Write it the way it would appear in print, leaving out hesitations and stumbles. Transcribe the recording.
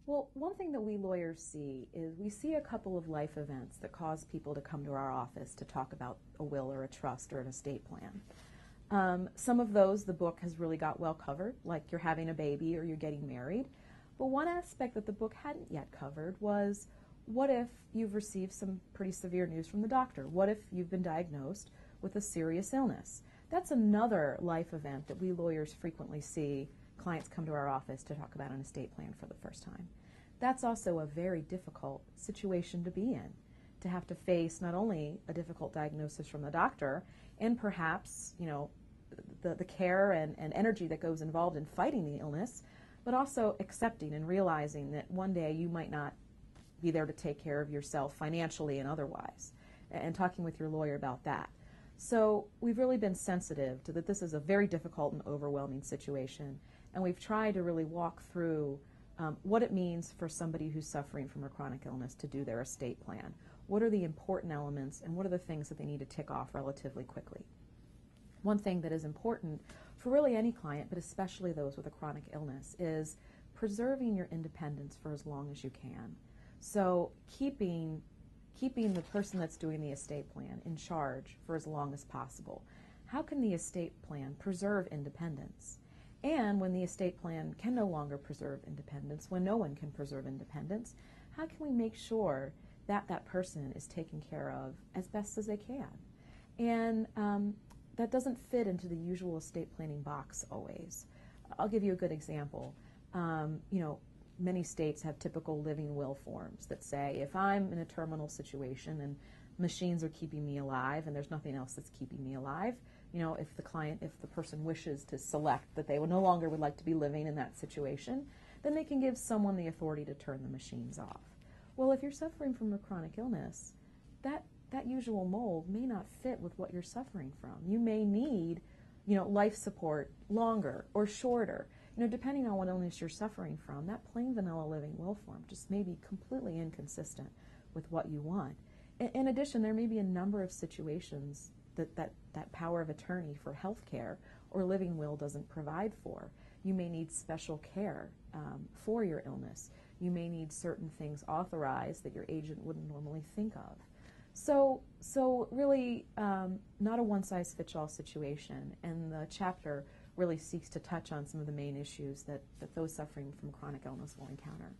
Well, one thing that we lawyers see is we see a couple of life events that cause people to come to our office to talk about a will or a trust or an estate plan. Some of those the book has really got well covered, like you're having a baby or you're getting married. But one aspect that the book hadn't yet covered was, what if you've received some pretty severe news from the doctor? What if you've been diagnosed with a serious illness? That's another life event that we lawyers frequently see clients come to our office to talk about an estate plan for the first time. That's also a very difficult situation to be in, to have to face not only a difficult diagnosis from the doctor and perhaps, the care and energy that goes involved in fighting the illness, but also accepting and realizing that one day you might not be there to take care of yourself financially and otherwise, and talking with your lawyer about that. So we've really been sensitive to that this is a very difficult and overwhelming situation, and we've tried to really walk through what it means for somebody who's suffering from a chronic illness to do their estate plan. What are the important elements, and what are the things that they need to tick off relatively quickly? One thing that is important for really any client, but especially those with a chronic illness, is preserving your independence for as long as you can. So keeping the person that's doing the estate plan in charge for as long as possible. How can the estate plan preserve independence? And when the estate plan can no longer preserve independence, when no one can preserve independence, how can we make sure that that person is taken care of as best as they can? And that doesn't fit into the usual estate planning box always. I'll give you a good example. Many states have typical living will forms that say, if I'm in a terminal situation and machines are keeping me alive and there's nothing else that's keeping me alive, if the person wishes to select that they no longer would like to be living in that situation, then they can give someone the authority to turn the machines off. Well, if you're suffering from a chronic illness, that usual mold may not fit with what you're suffering from. You may need, life support longer or shorter. Depending on what illness you're suffering from, that plain vanilla living will form just may be completely inconsistent with what you want. In addition, there may be a number of situations that power of attorney for health care or living will doesn't provide for. You may need special care for your illness. You may need certain things authorized that your agent wouldn't normally think of. So really not a one-size-fits-all situation, and the chapter really seeks to touch on some of the main issues that those suffering from chronic illness will encounter.